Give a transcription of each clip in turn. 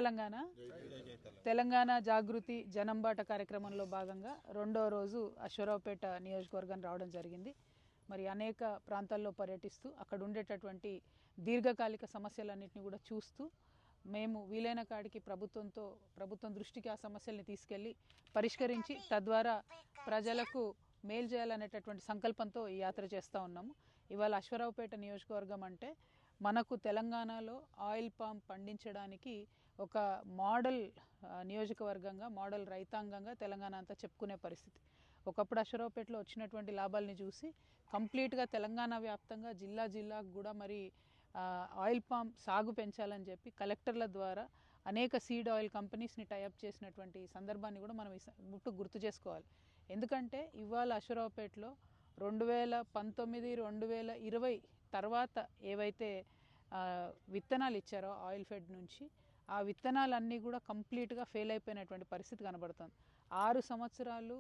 తెలంగాణ తెలంగాణ జాగృతి జనంబాట కార్యక్రమంలో భాగంగా రెండో రోజు అశ్వరావుపేట నియోజకవర్గం రావడం జరిగింది. మరి అనేక ప్రాంతాల్లో పర్యటిస్తూ అక్కడ ఉండేటటువంటి దీర్ఘకాలిక సమస్యలన్నింటినీ కూడా చూస్తూ మేము వీలైన కాడికి ప్రభుత్వం దృష్టికి ఆ సమస్యల్ని తీసుకెళ్లి పరిష్కరించి తద్వారా ప్రజలకు మేలు చేయాలనేటటువంటి సంకల్పంతో ఈ యాత్ర చేస్తూ ఉన్నాము. ఇవాళ అశ్వరావుపేట నియోజకవర్గం అంటే మనకు తెలంగాణలో ఆయిల్ పామ్ పండించడానికి ఒక మోడల్ నియోజకవర్గంగా, మోడల్ రైతాంగంగా తెలంగాణ అంతా చెప్పుకునే పరిస్థితి. ఒకప్పుడు అశ్వరావుపేటలో వచ్చినటువంటి లాభాలని చూసి కంప్లీట్గా తెలంగాణ వ్యాప్తంగా జిల్లాకు కూడా మరి ఆయిల్ పామ్ సాగు పెంచాలని చెప్పి కలెక్టర్ల ద్వారా అనేక సీడ్ ఆయిల్ కంపెనీస్ని టైఅప్ చేసినటువంటి సందర్భాన్ని కూడా మనం గుర్తు చేసుకోవాలి. ఎందుకంటే ఇవాళ అశ్వరావుపేటలో 2019, 2020 తర్వాత ఏవైతే విత్తనాలు ఇచ్చారో ఆయిల్ ఫెడ్ నుంచి, ఆ విత్తనాలన్నీ కూడా కంప్లీట్గా ఫెయిల్ అయిపోయినటువంటి పరిస్థితి కనబడుతుంది. 6 సంవత్సరాలు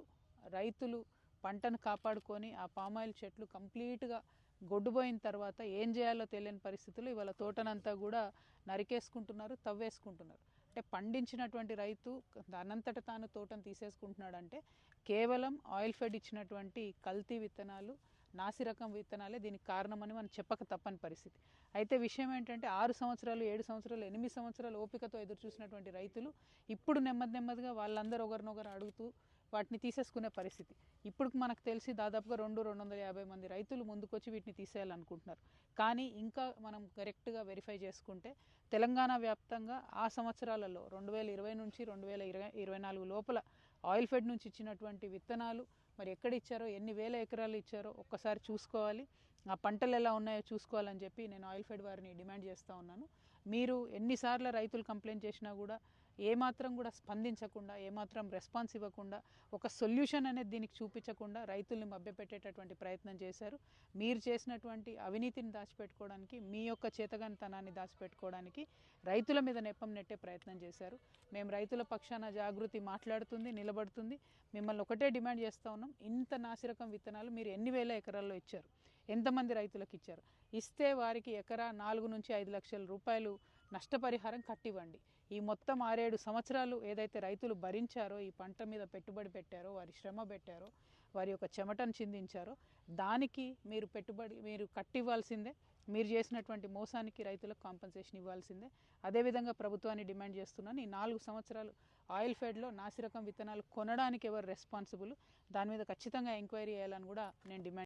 రైతులు పంటను కాపాడుకొని ఆ పామాయిల్ చెట్లు కంప్లీట్గా గొడ్డుపోయిన తర్వాత ఏం చేయాలో తెలియని పరిస్థితులు ఇవాళ తోటనంతా కూడా నరికేసుకుంటున్నారు, తవ్వేసుకుంటున్నారు. అంటే పండించినటువంటి రైతు దానంతట తాను తోటను తీసేసుకుంటున్నాడంటే కేవలం ఆయిల్ ఫెడ్ ఇచ్చినటువంటి కల్తీ విత్తనాలు, నాసిరకం విత్తనాలే దీనికి కారణమని మనం చెప్పక తప్పని పరిస్థితి. అయితే విషయం ఏంటంటే 6 సంవత్సరాలు, 7 సంవత్సరాలు, 8 సంవత్సరాలు ఓపికతో ఎదురు చూసినటువంటి రైతులు ఇప్పుడు నెమ్మదిగా వాళ్ళందరూ ఒకరినొకరు అడుగుతూ వాటిని తీసేసుకునే పరిస్థితి. ఇప్పుడు మనకు తెలిసి దాదాపుగా 250 మంది రైతులు ముందుకొచ్చి వీటిని తీసేయాలనుకుంటున్నారు. కానీ ఇంకా మనం కరెక్ట్గా వెరిఫై చేసుకుంటే తెలంగాణ వ్యాప్తంగా ఆ సంవత్సరాలలో 2020 నుంచి 2024 లోపల ఆయిల్ ఫెడ్ నుంచి ఇచ్చినటువంటి విత్తనాలు మరి ఎక్కడ ఇచ్చారో, ఎన్ని వేల ఎకరాలు ఇచ్చారో ఒక్కసారి చూసుకోవాలి. ఆ పంటలు ఎలా ఉన్నాయో చూసుకోవాలని చెప్పి నేను ఆయిల్ ఫెడ్ వారిని డిమాండ్ చేస్తూ ఉన్నాను. మీరు ఎన్నిసార్లు రైతులు కంప్లైంట్ చేసినా కూడా ఏమాత్రం కూడా స్పందించకుండా, ఏమాత్రం రెస్పాన్స్ ఇవ్వకుండా, ఒక సొల్యూషన్ అనేది దీనికి చూపించకుండా రైతుల్ని మభ్యపెట్టేటటువంటి ప్రయత్నం చేశారు. మీరు చేసినటువంటి అవినీతిని దాచిపెట్టుకోవడానికి, మీ యొక్క చేతగానితనాన్ని దాచిపెట్టుకోవడానికి రైతుల మీద నెప్పం నెట్టే ప్రయత్నం చేశారు. మేము రైతుల పక్షాన జాగృతి మాట్లాడుతుంది, నిలబడుతుంది. మిమ్మల్ని ఒకటే డిమాండ్ చేస్తూ ఉన్నాం, ఇంత నాసిరకం విత్తనాలు మీరు ఎన్ని వేల ఎకరాల్లో ఇచ్చారు, ఎంతమంది రైతులకు ఇచ్చారు? ఇస్తే వారికి ఎకరా 4 నుంచి 5 లక్షల రూపాయలు నష్టపరిహారం కట్టివ్వండి. ఈ మొత్తం 6-7 సంవత్సరాలు ఏదైతే రైతులు భరించారో, ఈ పంట మీద పెట్టుబడి పెట్టారో, వారి శ్రమ పెట్టారో, వారి యొక్క చెమటను చిందించారో దానికి మీరు కట్టివ్వాల్సిందే. మీరు చేసినటువంటి మోసానికి రైతులకు కాంపెన్సేషన్ ఇవ్వాల్సిందే. అదేవిధంగా ప్రభుత్వాన్ని డిమాండ్ చేస్తున్నాను, ఈ 4 సంవత్సరాలు ఆయిల్ ఫెడ్లో నాసిరకం విత్తనాలు కొనడానికి ఎవరు రెస్పాన్సిబుల్, దాని మీద ఖచ్చితంగా ఎంక్వైరీ చేయాలని కూడా నేను డిమాండ్